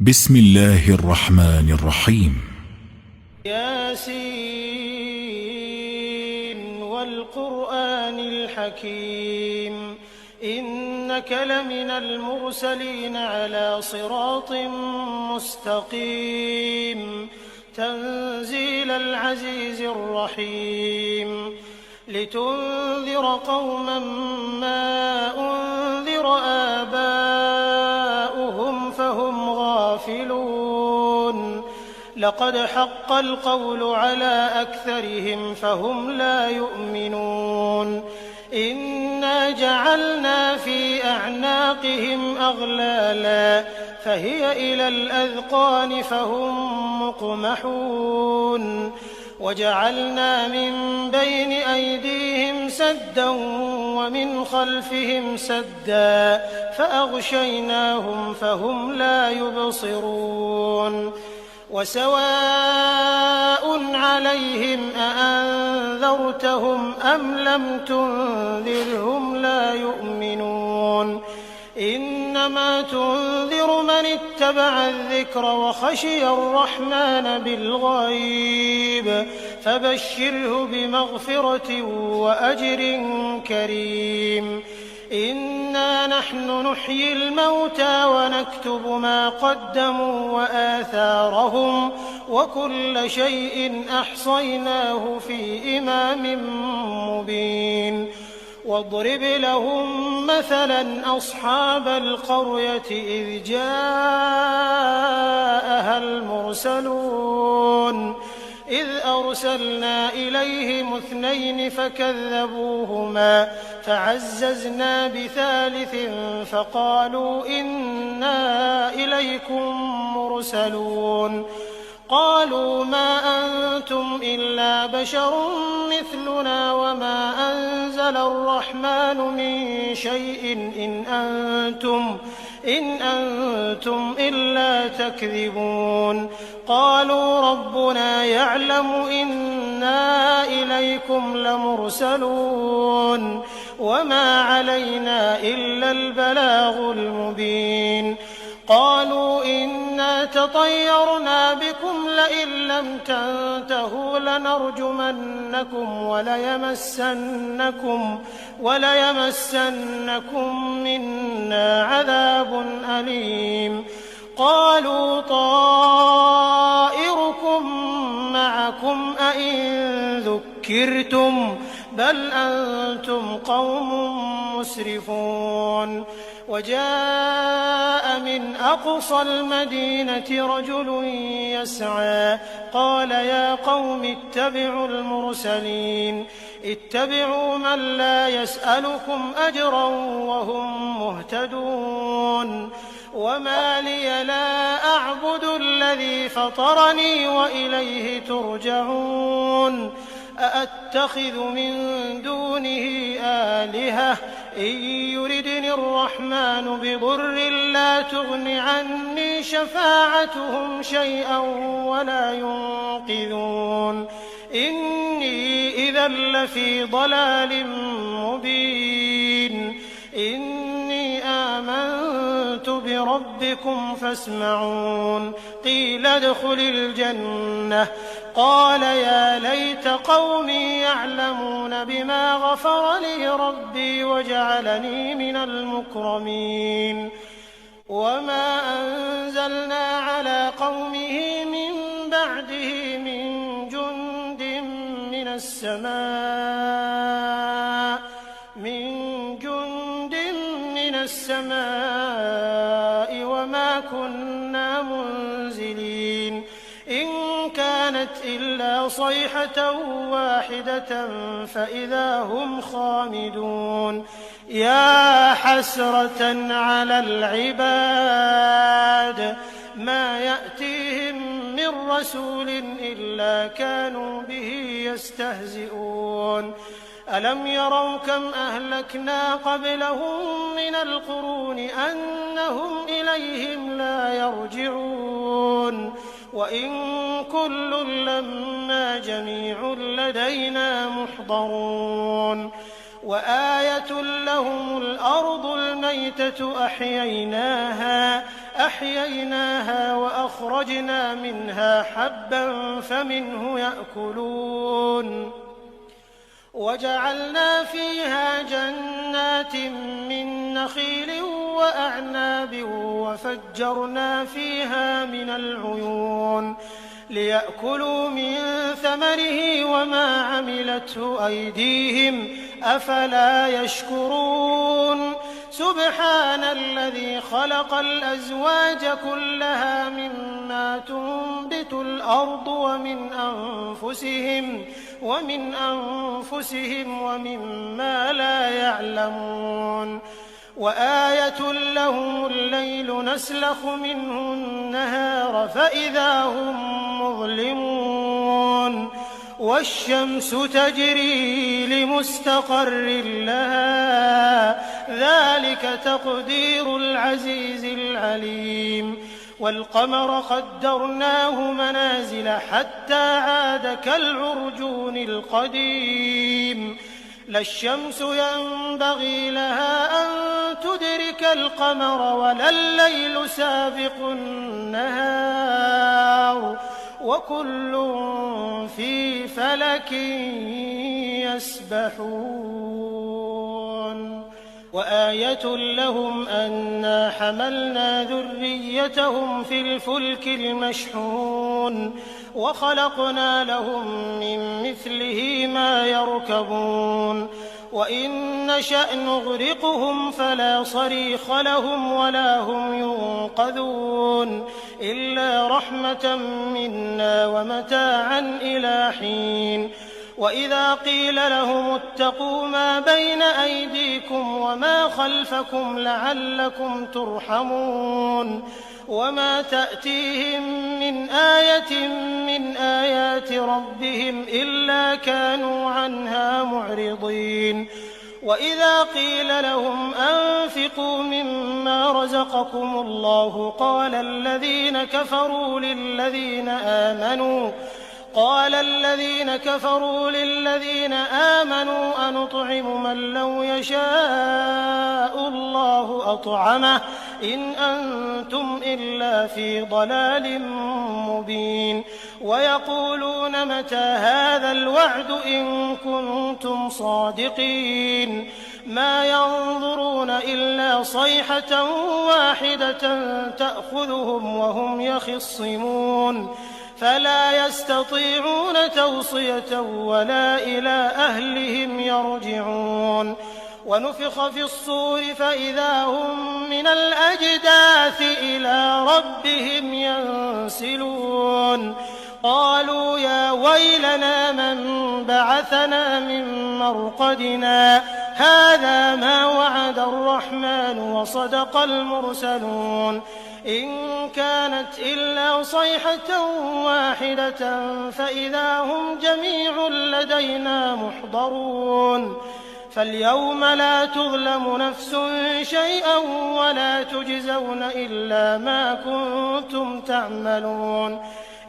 بسم الله الرحمن الرحيم. ياسين والقرآن الحكيم إنك لمن المرسلين على صراط مستقيم تنزيل العزيز الرحيم لتنذر قوما ما أنذر آباؤهم فهم غافلون لقد حق القول على أكثرهم فهم لا يؤمنون إنا جعلنا في أعناقهم أغلالا فهي إلى الأذقان فهم مقمحون وجعلنا من بين أيديهم سدا ومن خلفهم سدا فأغشيناهم فهم لا يبصرون وسواء عليهم أأنذرتهم أم لم تنذرهم لا يؤمنون إنما تنذر من اتبع الذكر وخشي الرحمن بالغيب فبشره بمغفرة وأجر كريم إنا نحن نحيي الموتى ونكتب ما قدموا وآثارهم وكل شيء أحصيناه في إمام مبين واضرب لهم مثلا أصحاب القرية إذ جاءها المرسلون إذ أرسلنا إليهم 2 فكذبوهما فعززنا بثالث فقالوا إنا إليكم مرسلون قالوا ما أنتم إلا بشر مثلنا وما أنزل الرحمن من شيء إن أنتم إلا تكذبون قالوا ربنا يعلم إنا إليكم لمرسلون وما علينا إلا البلاغ المبين قالوا إنا تطيرنا بكم لئن لم تنتهوا لنرجمنكم وليمسنكم منا عذاب أليم قالوا طائركم معكم أئن ذكرتم بل أنتم قوم مسرفون وجاء من أقصى المدينة رجل يسعى قال يا قوم اتبعوا المرسلين اتبعوا من لا يسألكم أجرا وهم مهتدون وما لي لا أعبد الذي فطرني وإليه ترجعون أأتخذ من دونه آلهة إن يردني الرحمن بضر لا تغن عني شفاعتهم شيئا ولا ينقذون إني إذا لفي ضلال مبين إني آمنت بربكم فاسمعون قيل ادخل الجنة قال يا ليت قومي يعلمون بما غفر لي ربي وجعلني من المكرمين وما أنزلنا على قومه من بعده من جند من السماء وما كنا منزلين إن كانت إلا صيحة واحدة فإذا هم خامدون يا حسرة على العباد ما يأتيهم من رسول إلا كانوا به يستهزئون ألم يروا كم أهلكنا قبلهم من القرون أنهم إليهم لا يرجعون وإن كل لما جميع لدينا محضرون وآية لهم الأرض الميتة أحييناها فأخرجنا منها حبا فمنه يأكلون وجعلنا فيها جنات من نخيل وأعناب وفجرنا فيها من العيون ليأكلوا من ثمره وما عملته أيديهم أفلا يشكرون سبحان الذي خلق الأزواج كلها مما تنبت الأرض ومن أنفسهم ومما لا يعلمون وآية لهم الليل نسلخ منه النهار فإذا هم مظلمون والشمس تجري لمستقر لها ذلك تقدير العزيز العليم والقمر قدرناه منازل حتى عاد كالعرجون القديم لا الشمس ينبغي لها أن تدرك القمر ولا الليل سابق النهار وكل في فلك يسبحون وآية لهم أنا حملنا ذريتهم في الفلك المشحون وخلقنا لهم من مثله ما يركبون وإن نشأ نغرقهم فلا صريخ لهم ولا هم ينقذون إلا رحمة منا ومتاعا إلى حين وإذا قيل لهم اتقوا ما بين أيديكم وما خلفكم لعلكم ترحمون وما تأتيهم من آية من آيات ربهم إلا كانوا عنها معرضين وإذا قيل لهم أنفقوا مما رزقكم الله قال الذين كفروا للذين آمنوا أنطعم من لو يشاء الله أطعمه إن أنتم إلا في ضلال مبين ويقولون متى هذا الوعد إن كنتم صادقين ما ينظرون إلا صيحة واحدة تأخذهم وهم يخصمون فلا يستطيعون توصية ولا إلى أهلهم يرجعون ونفخ في الصور فإذا هم من الأجداث إلى ربهم ينسلون قالوا يا ويلنا من بعثنا من مرقدنا هذا ما وعد الرحمن وصدق المرسلون إن كانت إلا صيحة واحدة فإذا هم جميع لدينا محضرون فاليوم لا تظلم نفس شيئا ولا تجزون إلا ما كنتم تعملون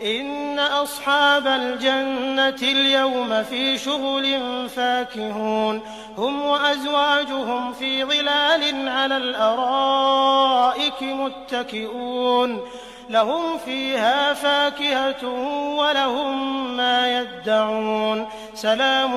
إن أصحاب الجنة اليوم في شغل فاكهون هم وأزواجهم في ظلال على الأرائك متكئون لهم فيها فاكهة ولهم ما يدعون سلام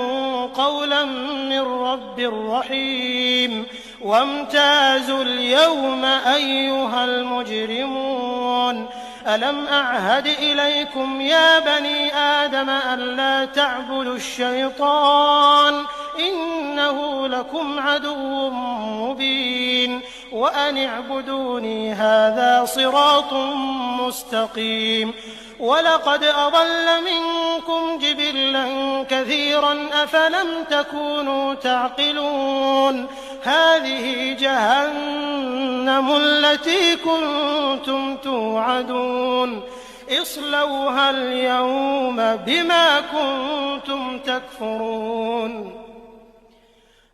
قولا من رب رحيم وامتازوا اليوم أيها المجرمون ألم أعهد إليكم يا بني آدم ألا تعبدوا الشيطان إنه لكم عدو مبين وأن اعبدوني هذا صراط مستقيم ولقد أضل منكم جبلا كثيرا أفلم تكونوا تعقلون هذه جهنم التي كنتم توعدون اصلوها اليوم بما كنتم تكفرون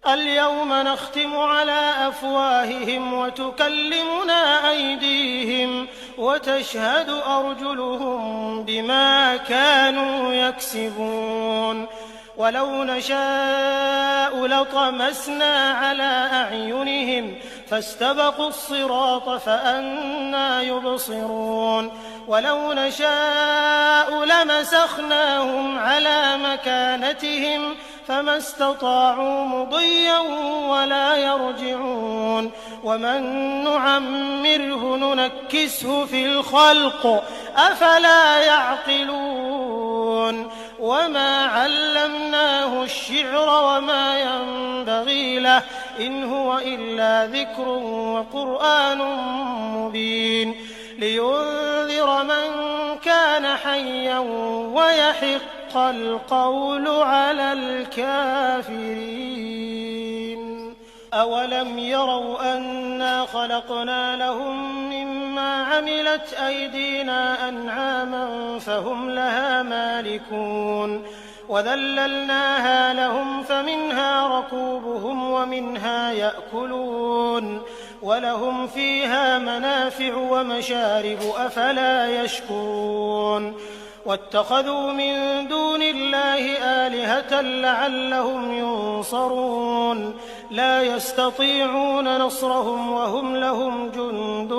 اليوم نختم على أفواههم وتكلمنا أيديهم وتشهد أرجلهم بما كانوا يكسبون ولو نشاء لطمسنا على أعينهم فاستبقوا الصراط فأنى يبصرون ولو نشاء لمسخناهم على مكانتهم فما استطاعوا مضيا ولا يرجعون ومن نعمره ننكسه في الخلق أفلا يعقلون وما علمناه الشعر وما ينبغي له إن هو إلا ذكر وقرآن مبين لينذر من كان حيا ويحق القول على الكافرين أولم يروا أنا خلقنا لهم مما عملت أيدينا أنعاما فهم لها مالكون وذللناها لهم فمنها ركوبهم ومنها يأكلون ولهم فيها منافع ومشارب أفلا يشكرون واتخذوا من دون الله آلهة لعلهم ينصرون لا يستطيعون نصرهم وهم لهم جند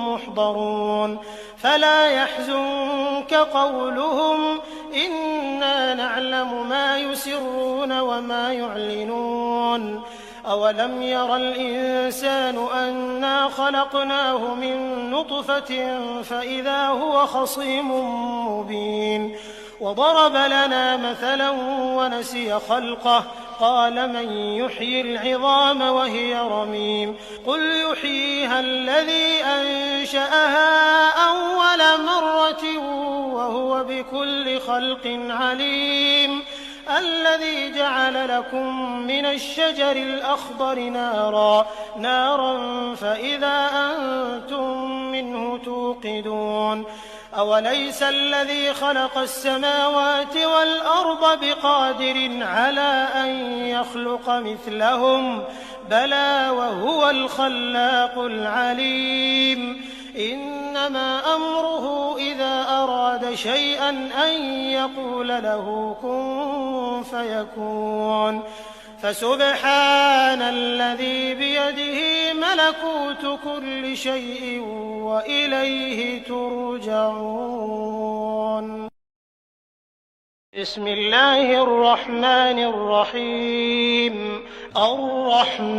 محضرون فلا يحزنك قولهم إنا نعلم ما يسرون وما يعلنون أولم ير الإنسان أنا خلقناه من نطفة فإذا هو خصيم مبين وضرب لنا مثلا ونسي خلقه قال من يحيي العظام وهي رميم قل يحييها الذي أنشأها أول مرة وهو بكل خلق عليم الذي جعل لكم من الشجر الأخضر نارا فإذا أنتم منه توقدون أوليس الذي خلق السماوات والأرض بقادر على أن يخلق مثلهم بلى وهو الخلاق العليم إنما أمره إذا أراد شيئا أن يقول له كن فيكون فسبحان الذي بيده ملكوت كل شيء وإليه ترجعون بسم الله الرحمن الرحيم الرحمن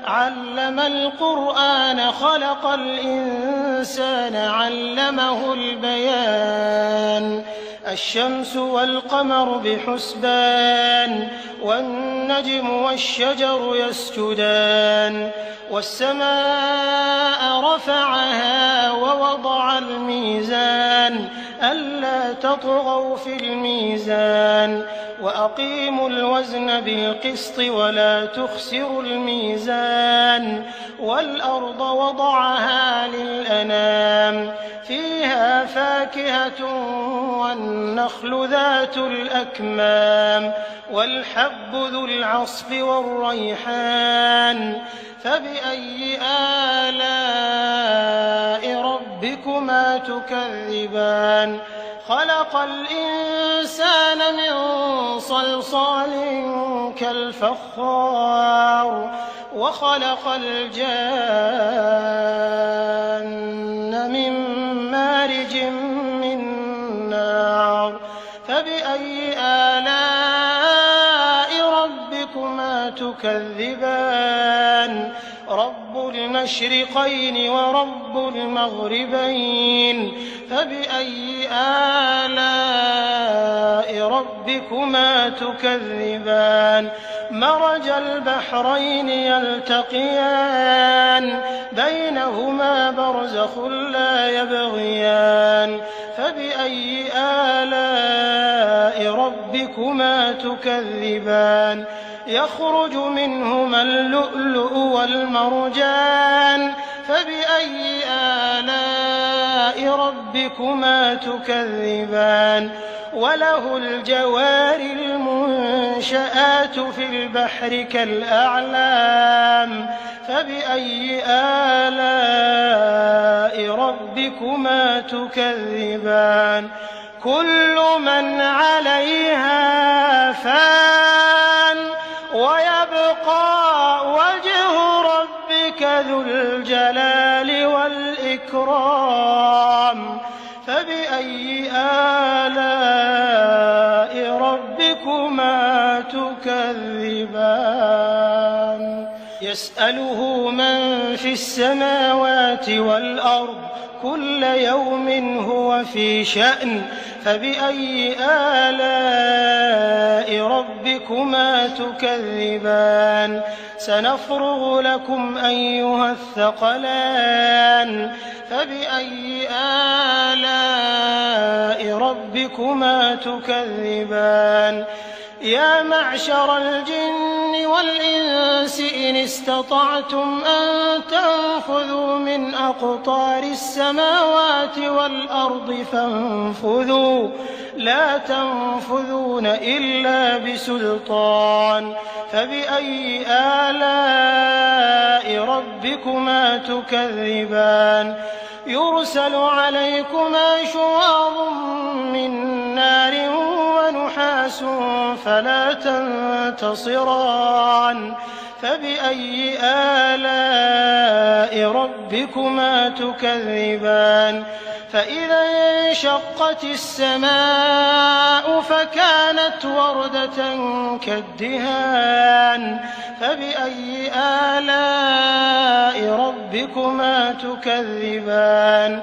علم القرآن خلق الإنسان علمه البيان الشمس والقمر بحسبان والنجم والشجر يسجدان والسماء رفعها ووضع الميزان ألا تطغوا في الميزان وأقيموا الوزن بالقسط ولا تخسروا الميزان والأرض وضعها للأنام فيها فاكهة والنخل ذات الأكمام والحب ذو العصف والريحان فبأي آلاء ربكما تكذبان خلق الإنسان من صلصال كالفخار وخلق الجان من مارج من نار فبأي آلاء ربكما تكذبان رب المشرقين ورب المغربين فبأي آلاء ربكما تكذبان مرج البحرين يلتقيان بينهما برزخ لا يبغيان فبأي آلاء ربكما تكذبان يخرج منهما اللؤلؤ والمرجان فبأي آلاء ربكما تكذبان وله الجوار المنشآت في البحر كالأعلام فبأي آلاء ربكما تكذبان كل من عليها فان ويبقى وجه ربك ذو الجلال والإكرام والإكرام فبأي آلاء ربكما تكذبان يسأله من في السماوات والأرض كل يوم هو في شأن فبأي آلاء ربكما تكذبان سنفرغ لكم أيها الثقلان فبأي آلاء ربكما تكذبان يا معشر الجن والإنس إن استطعتم أن تنفذوا من أقطار السماوات والأرض فانفذوا لا تنفذون إلا بسلطان فبأي آلاء ربكما تكذبان يرسل عليكما شواظ من نار ونحاس فلا تنتصران فبأي آلاء ربكما تكذبان فإذا انشقت السماء فكانت وردة كالدهان فبأي آلاء ربكما تكذبان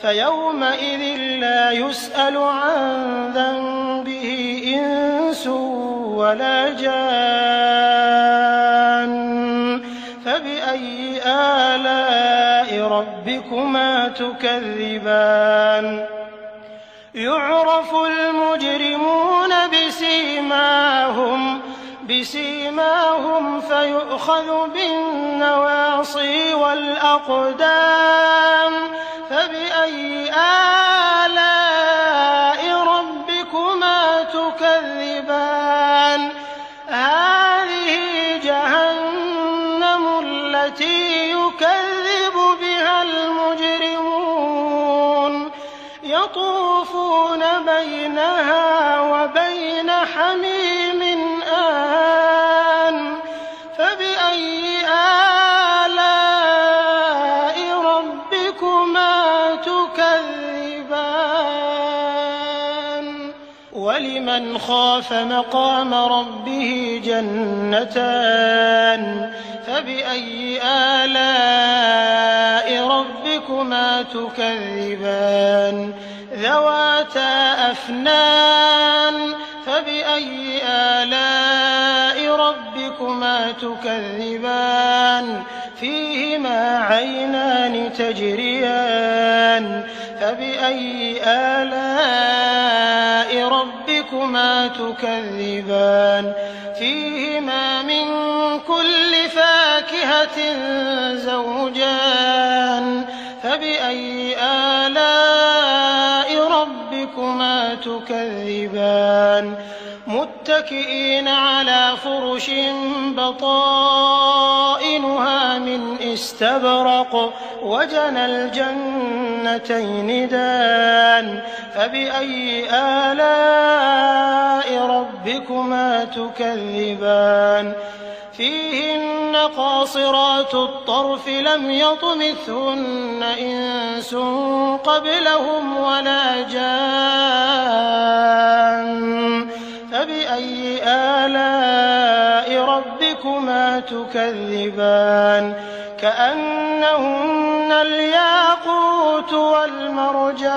فيومئذ لا يسأل عن ذنبه إنس ولا جان فبأي آلاء ربكما تكذبان يعرف المجرمون بسيماهم فيؤخذ بالنواصي والأقدام فبأي آلاء ربكما تكذبان هذه جهنم التي يكذب بها المجرمون يطوفون بينها وبين حميم آن فبأي آلاء ربكما تكذبان ولمن خاف مقام ربه جنتان فبأي آلاء ربكما تكذبان ذواتا أفنان فبأي آلاء ربكما تكذبان فيهما عينان تجريان فبأي آلاء ربكما تكذبان فيهما من كل فاكهة زوجان فبأي آلاء ربكما تكذبان متكئين على فرش بطائنها من استبرق وجنى الجنتين دان فبأي آلاء ربكما تكذبان فيهن قاصرات الطرف لم يطمثهن إنس قبلهم ولا جان فبأي آلاء ربكما تكذبان كأنهن الياقوت والمرجان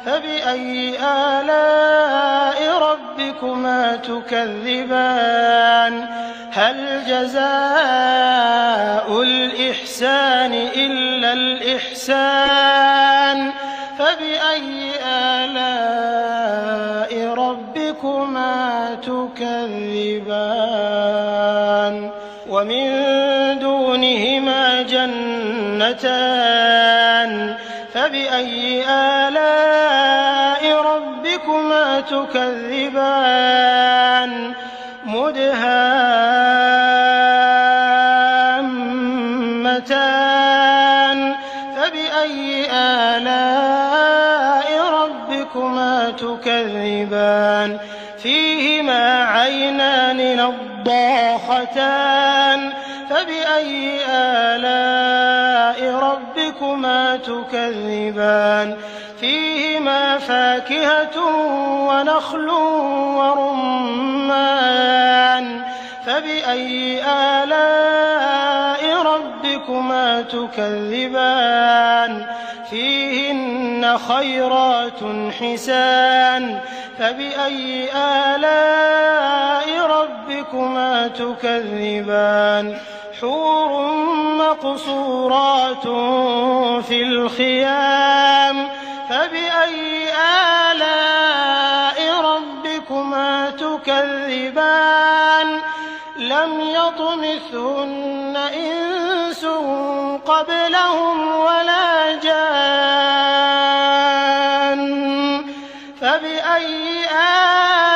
فبأي آلاء ربكما تكذبان هل جزاء الإحسان إلا الإحسان فبأي آلاء ربكما تكذبان ومن دونهما جنتان فبأي آلاء ربكما تكذبان مدهامتان فبأي آلاء ربكما تكذبان فيهما عينان نضاختان فبأي آلاء ربكما ربكما تكذبان فيهما فاكهة ونخل ورمان فبأي آلاء ربكما تكذبان فيهن خيرات حسان فبأي آلاء ربكما تكذبان حور مقصورات في الخيام فبأي آلاء ربكما تكذبان لم يطمثهن إنس قبلهم ولا جان فبأي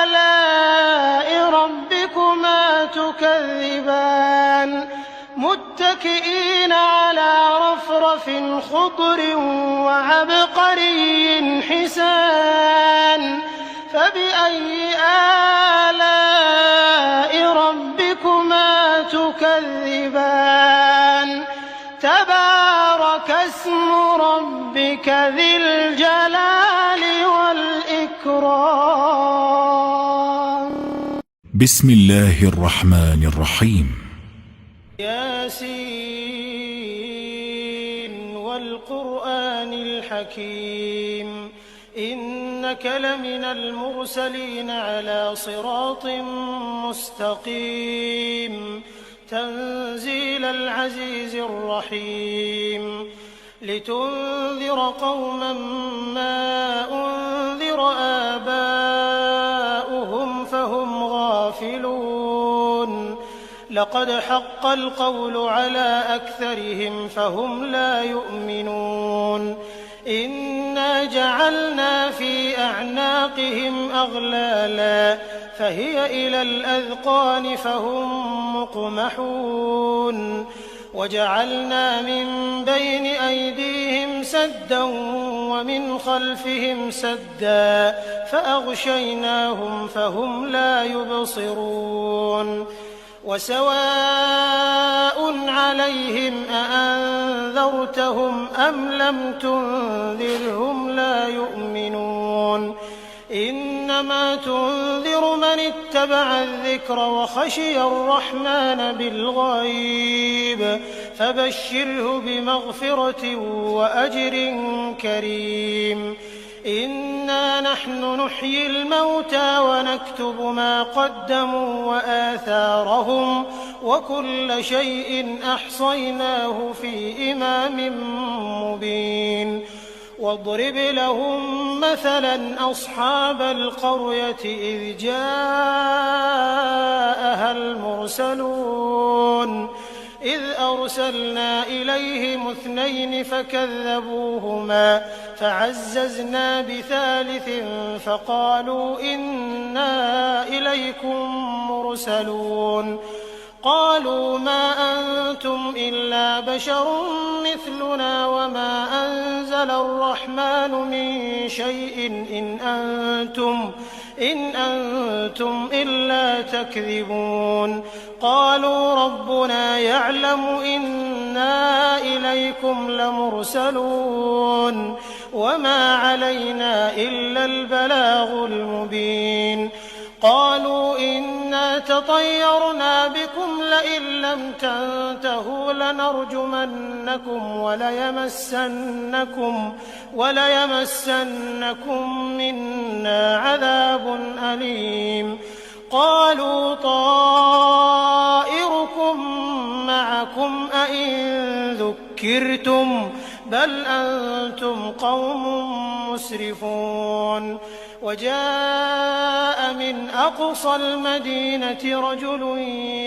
آلاء ربكما تكذبان متكئين على رفرف خضر وعبقري حسان فبأي آلاء ربكما تكذبان تبارك اسم ربك ذي الجلال والإكرام. بسم الله الرحمن الرحيم. ياسين والقرآن الحكيم إنك لمن المرسلين على صراط مستقيم تنزيل العزيز الرحيم لتنذر قوما ما أنذر آباؤهم فهم غافلون لقد حق القول على أكثرهم فهم لا يؤمنون إنا جعلنا في أعناقهم أغلالا فهي إلى الأذقان فهم مقمحون وجعلنا من بين أيديهم سدا ومن خلفهم سدا فأغشيناهم فهم لا يبصرون وسواء عليهم أأنذرتهم أم لم تنذرهم لا يؤمنون إنما تنذر من اتبع الذكر وخشي الرحمن بالغيب فبشره بمغفرة وأجر كريم إنا نحن نحيي الموتى ونكتب ما قدموا وآثارهم وكل شيء أحصيناه في إمام مبين واضرب لهم مثلا أصحاب القرية إذ جاءها المرسلون إذ أرسلنا إليهم 2 فكذبوهما فعززنا بثالث فقالوا إنا إليكم مرسلون قالوا ما أنتم إلا بشر مثلنا وما أنزل الرحمن من شيء إن أنتم إلا تكذبون قالوا ربنا يعلم إنا إليكم لمرسلون وما علينا إلا البلاغ المبين قالوا إنا تطيرنا بكم لئن لم تنتهوا لنرجمنكم وليمسنكم منا عذاب أليم قالوا طائركم معكم أئن ذكرتم بل أنتم قوم مسرفون وجاء من أقصى المدينة رجل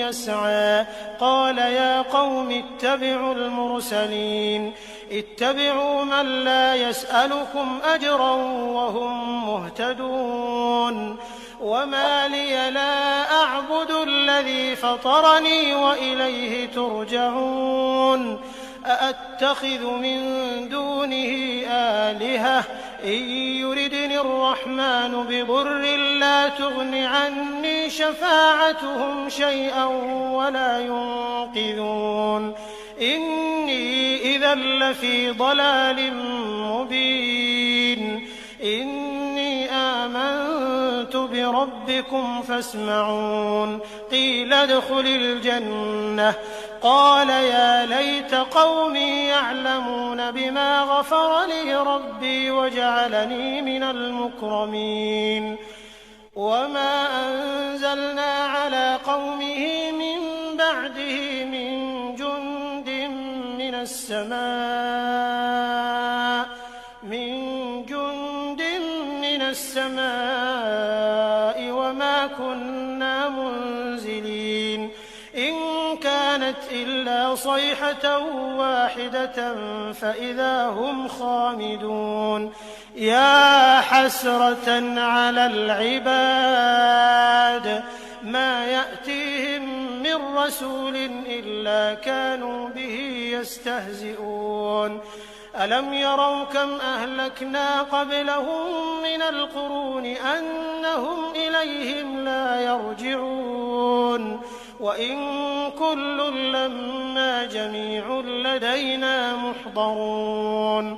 يسعى قال يا قوم اتبعوا المرسلين اتبعوا من لا يسألكم أجرا وهم مهتدون وما لي لا أعبد الذي فطرني وإليه ترجعون أأتخذ من دونه آلهة إن يردني الرحمن بضر لا تغن عني شفاعتهم شيئا ولا ينقذون إني إذا لفي ضلال مبين إني آمنت بربكم فاسمعون قيل ادخل الجنة قال يا ليت قومي يعلمون بما غفر لي ربي وجعلني من المكرمين وما أنزلنا على قومه من بعده من جند من السماء وما كنا منزلين إن كانت إلا صيحة واحدة فإذا هم خامدون يا حسرة على العباد ما يأتيهم من رسول إلا كانوا به يستهزئون ألم يروا كم أهلكنا قبلهم من القرون أنهم إليهم لا يرجعون وإن كل لما جميع لدينا محضرون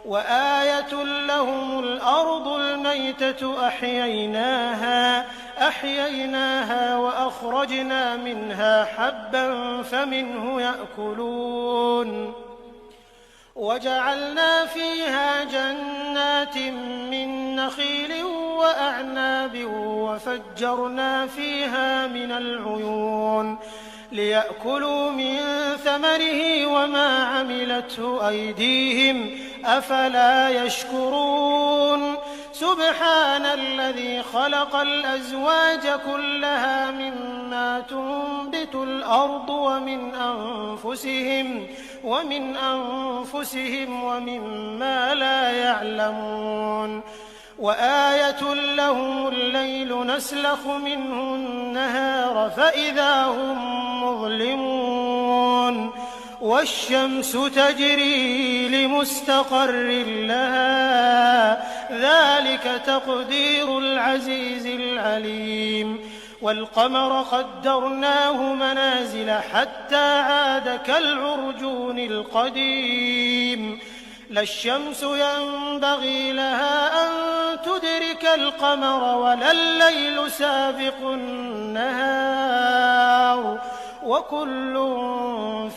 وآية لهم الأرض الميتة أحييناها وأخرجنا منها حبا فمنه يأكلون وجعلنا فيها جنات من نخيل وأعناب وفجرنا فيها من العيون ليأكلوا من ثمره وما عملته أيديهم أفلا يشكرون سبحان الذي خلق الأزواج كلها مما تنبت الأرض ومن أنفسهم ومما لا يعلمون وآية لهم الليل نسلخ منه النهار فإذا هم مظلمون والشمس تجري لمستقر لها ذلك تقدير العزيز العليم والقمر قدرناه منازل حتى عاد كالعرجون القديم لا الشمس ينبغي لها أن تدرك القمر ولا الليل سابق النهار وكل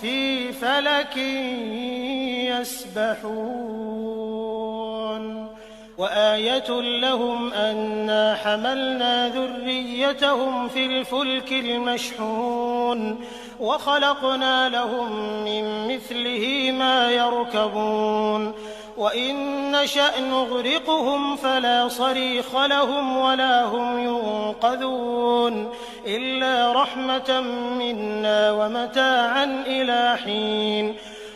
في فلك يسبحون وآية لهم أنا حملنا ذريتهم في الفلك المشحون وخلقنا لهم من مثله ما يركبون وإن نشأ نغرقهم فلا صريخ لهم ولا هم ينقذون إلا رحمة منا ومتاعا إلى حين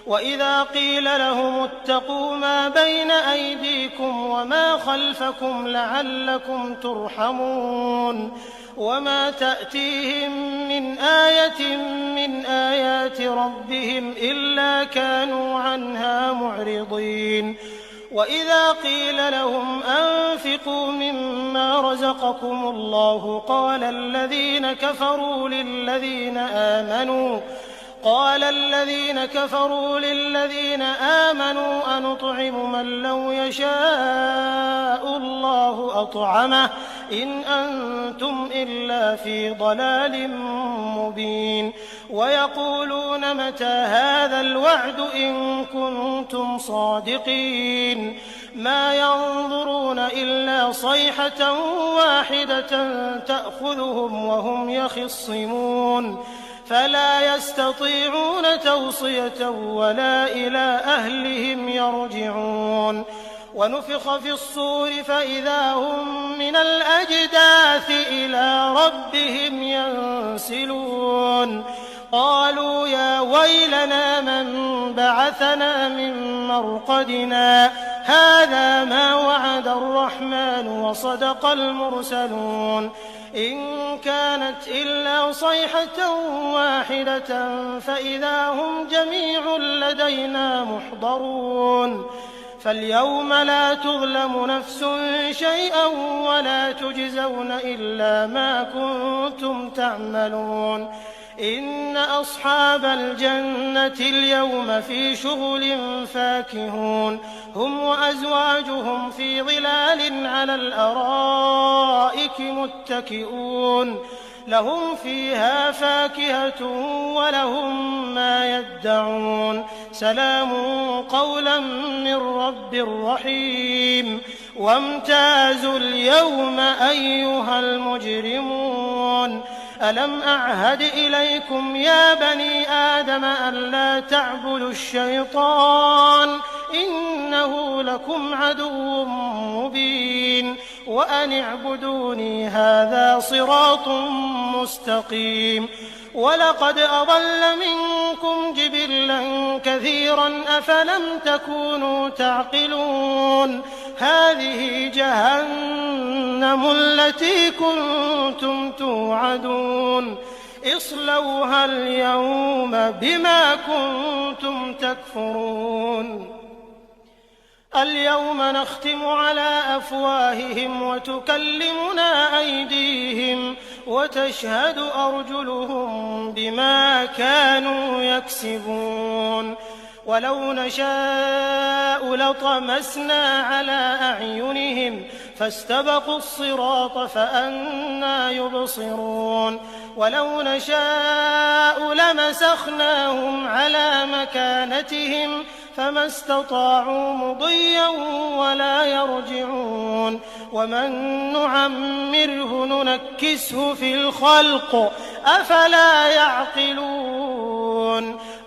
وإذا قيل لهم اتقوا ما بين أيديكم وما خلفكم لعلكم ترحمون وما تأتيهم من آية من آيات ربهم إلا كانوا عنها معرضين وإذا قيل لهم أنفقوا مما رزقكم الله قال الذين كفروا للذين آمنوا أنطعم من لو يشاء الله أطعمه إن أنتم إلا في ضلال مبين ويقولون متى هذا الوعد إن كنتم صادقين ما ينظرون إلا صيحة واحدة تأخذهم وهم يخصمون فلا يستطيعون توصية ولا إلى أهلهم يرجعون ونفخ في الصور فإذا هم من الأجداث إلى ربهم ينسلون قالوا يا ويلنا من بعثنا من مرقدنا هذا ما وعد الرحمن وصدق المرسلون إن كانت إلا صيحة واحدة فإذا هم جميع لدينا محضرون فاليوم لا تظلم نفس شيئا ولا تجزون إلا ما كنتم تعملون إن أصحاب الجنة اليوم في شغل فاكهون هم وأزواجهم في ظلال على الأرائك متكئون لهم فيها فاكهة ولهم ما يدعون سلام قولا من رب رحيم وامتازوا اليوم أيها المجرمون ألم أعهد إليكم يا بني آدم ألا تعبدوا الشيطان إنه لكم عدو مبين وأن اعبدوني هذا صراط مستقيم ولقد أضل منكم جبلا كثيرا أفلم تكونوا تعقلون هذه جهنم التي كنتم توعدون اصلوها اليوم بما كنتم تكفرون اليوم نختم على أفواههم وتكلمنا أيديهم وتشهد أرجلهم بما كانوا يكسبون ولو نشاء لطمسنا على أعينهم فاستبقوا الصراط فأنى يبصرون ولو نشاء لمسخناهم على مكانتهم فما استطاعوا مضيا ولا يرجعون ومن نعمره ننكسه في الخلق أفلا يعقلون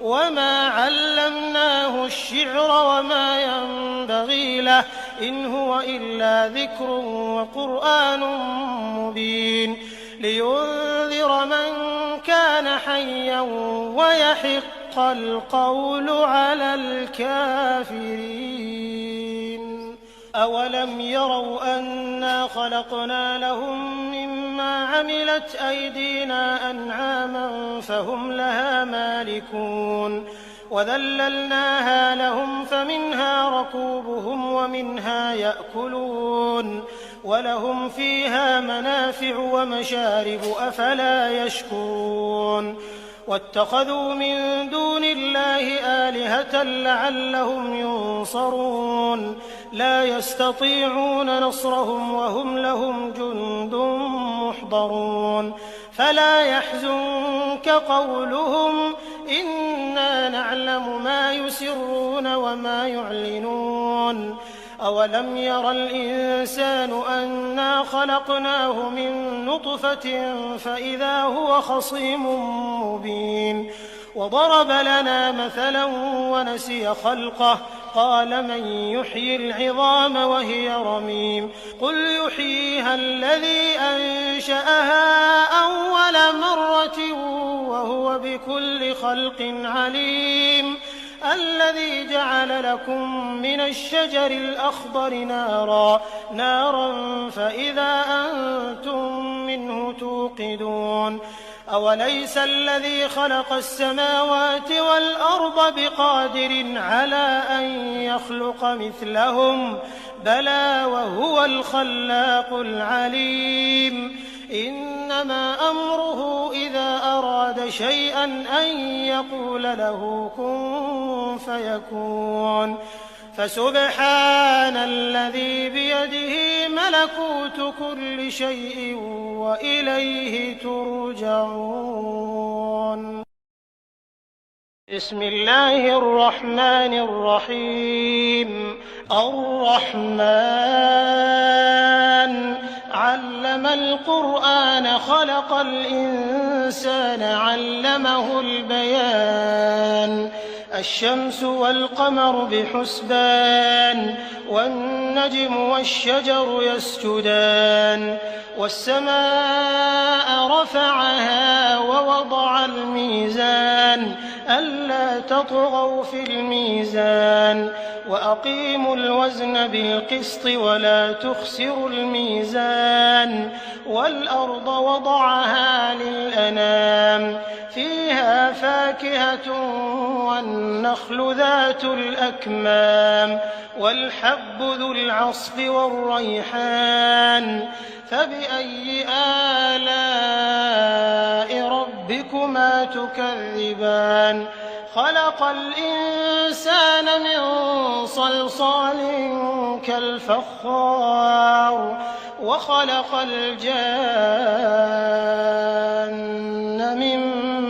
وما علمناه الشعر وما ينبغي له إن هو إلا ذكر وقرآن مبين لينذر من كان حيا ويحق القول على الكافرين أولم يروا أنا خلقنا لهم مما عملت أيدينا أنعاما فهم لها مالكون وذللناها لهم فمنها ركوبهم ومنها يأكلون ولهم فيها منافع ومشارب أفلا يشكرون واتخذوا من دون الله آلهة لعلهم ينصرون لا يستطيعون نصرهم وهم لهم جند محضرون فلا يحزنك قولهم إنا نعلم ما يسرون وما يعلنون أولم ير الإنسان أنا خلقناه من نطفة فإذا هو خصيم مبين وضرب لنا مثلا ونسي خلقه قال من يحيي العظام وهي رميم قل يحييها الذي أنشأها أول مرة وهو بكل خلق عليم الذي جعل لكم من الشجر الأخضر نارا فإذا أنتم منه توقدون أوليس الذي خلق السماوات والأرض بقادر على أن يخلق مثلهم بلى وهو الخلاق العليم إنما أمره إذا أراد شيئا أن يقول له كن فيكون فسبحان الذي بيده ملكوت كل شيء وإليه ترجعون بسم الله الرحمن الرحيم الرحمن علم القرآن خلق الإنسان علمه البيان الشمس والقمر بحسبان والنجم والشجر يسجدان والسماء رفعها ووضع الميزان ألا تطغوا في الميزان وأقيموا الوزن بالقسط ولا تخسروا الميزان والأرض وضعها للأنام فيها فاكهة والنخل ذات الأكمام والحب ذو العصف والريحان فبأي آلاء ربكما تكذبان خلق الإنسان من صلصال كالفخار وخلق الجان من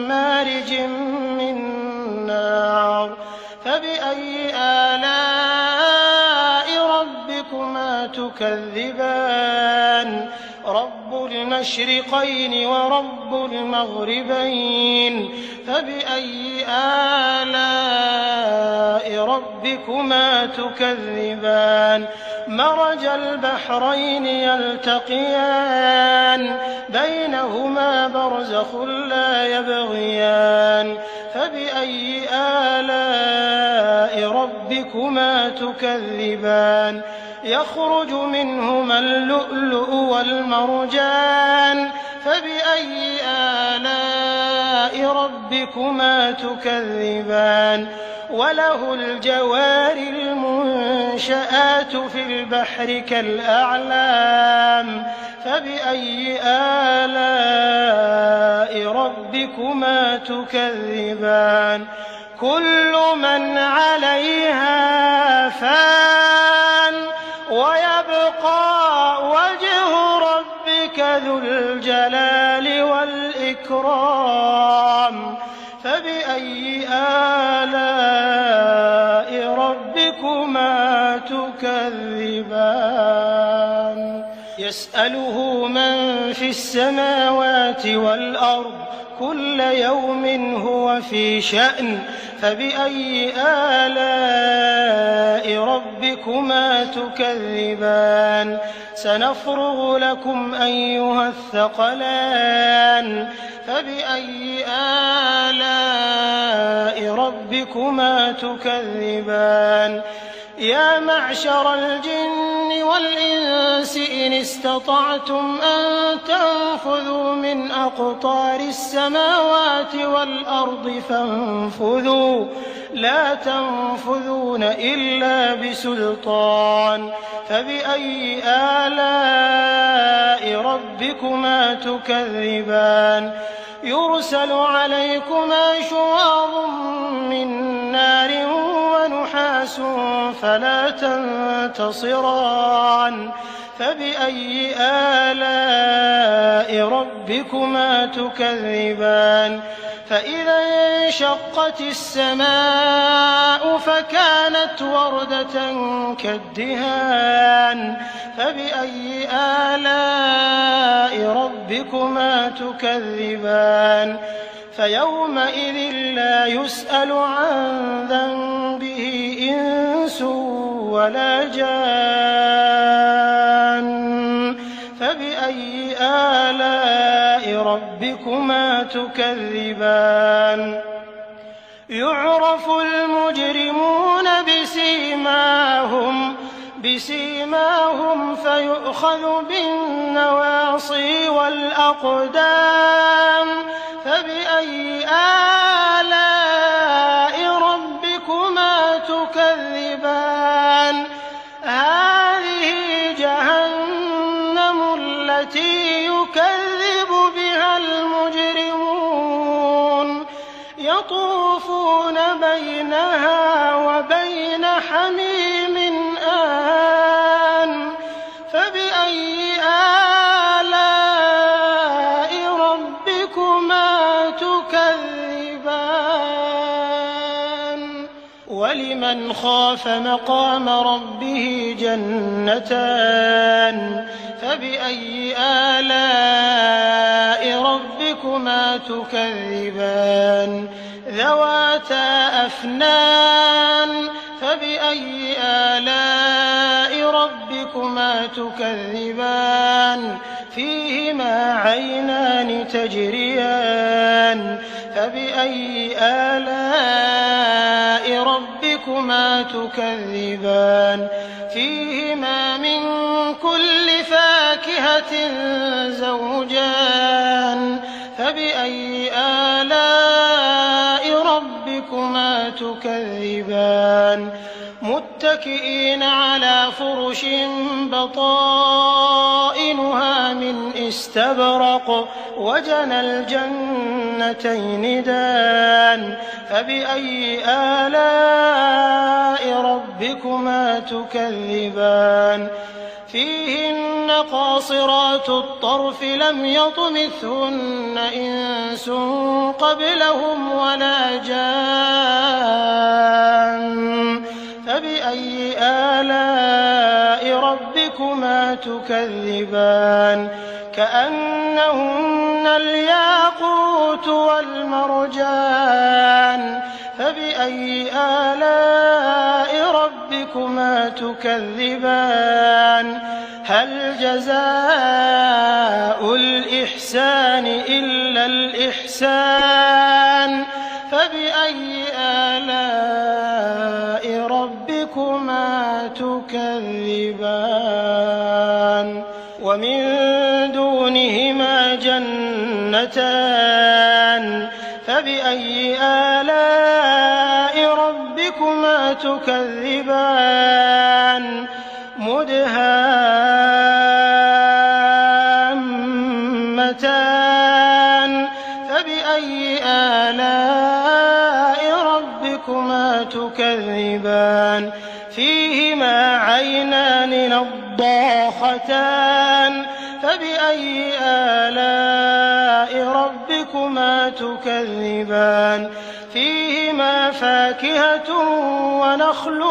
مارج من نار فبأي آلاء ربكما تكذبان رب المشرقين ورب المغربين فبأي آلاء ربكما تكذبان مرج البحرين يلتقيان بينهما برزخ لا يبغيان فبأي آلاء ربكما تكذبان يخرج منهما اللؤلؤ والمرجان فبأي آلاء ربكما تكذبان وله الجوار المنشآت في البحر كالأعلام فبأي آلاء ربكما تكذبان كل من عليها فان ويبقى وجه ربك ذو الجلال والإكرام فبأي آلاء ربكما تكذبان يسأله من في السماوات والأرض كل يوم هو في شأن فبأي آلاء ربكما تكذبان سنفرغ لكم أيها الثقلان فبأي آلاء ربكما تكذبان يا معشر الجن والإنس إن استطعتم أن تنفذوا من أقطار السماوات والأرض فانفذوا لا تنفذون إلا بسلطان فبأي آلاء ربكما تكذبان يرسل عليكما شواظ من نار ونحاس فلا تنتصران فبأي آلاء ربكما تكذبان فإذا انشقت السماء فكانت وردة كالدهان فبأي آلاء ربكما تكذبان فيومئذ لا يسأل عن ذنبه إنس ولا جان فبأي آلاء ربكما تكذبان يعرف المجرمون بسيماهم فيؤخذ بالنواصي والأقدام فبأي آلاء ربكما تكذبان هذه جهنم التي يكذب بها المجرمون يطوفون بينها وبين حميم آن فبأي آلاء ربكما تكذبان ولمن خاف مقام ربه جنتان فبأي آلاء ربكما تكذبان ذواتا أفنان فبأي آلاء ربكما تكذبان فيهما عينان تجريان فبأي آلاء ربكما ربكما تكذبان فيهما من كل فاكهة زوجان فبأي آلاء ربكما تكذبان متكئين على فرش بطائنها من استبرق وجنى الجنتين دان فبأي آلاء ربكما تكذبان فيهن قاصرات الطرف لم يطمثهن إنس قبلهم ولا جان فبأي آلاء ربكما تكذبان كأنهن الياقوت والمرجان فبأي آلاء ربكما تكذبان هل جزاء الإحسان إلا الإحسان فبأي آلاء ربكما تكذبان ومن دونهما جنتان فبأي آلاء ربكما تكذبان مدهامتان فبأي آلاء ربكما تكذبان فيهما عينان نضاختان فبأي آلاء ربكما تكذبان فيهما فاكهة ونخل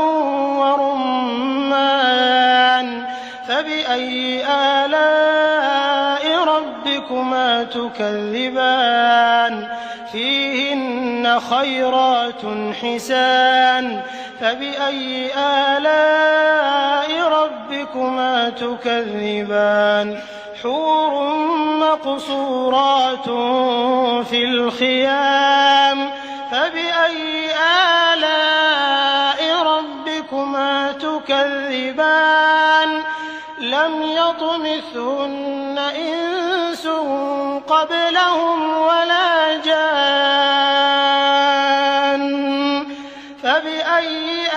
ورمان فبأي آلاء ربكما تكذبان فيهن خيرات حسان فبأي آلاء ربكما تكذبان حور مقصورات في الخيام فبأي آلاء ربكما تكذبان لم يطمثهن إنس قبلهم ولا جان فبأي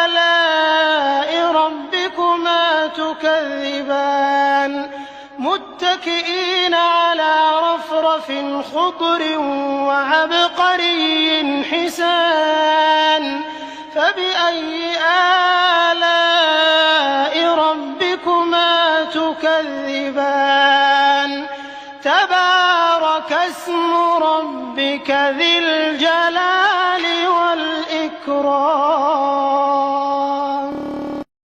آلاء ربكما تكذبان متكئين على رفرف خضر وعبقري حسان فبأي آلاء ربكما تكذبان تبارك اسم ربك ذي الجلال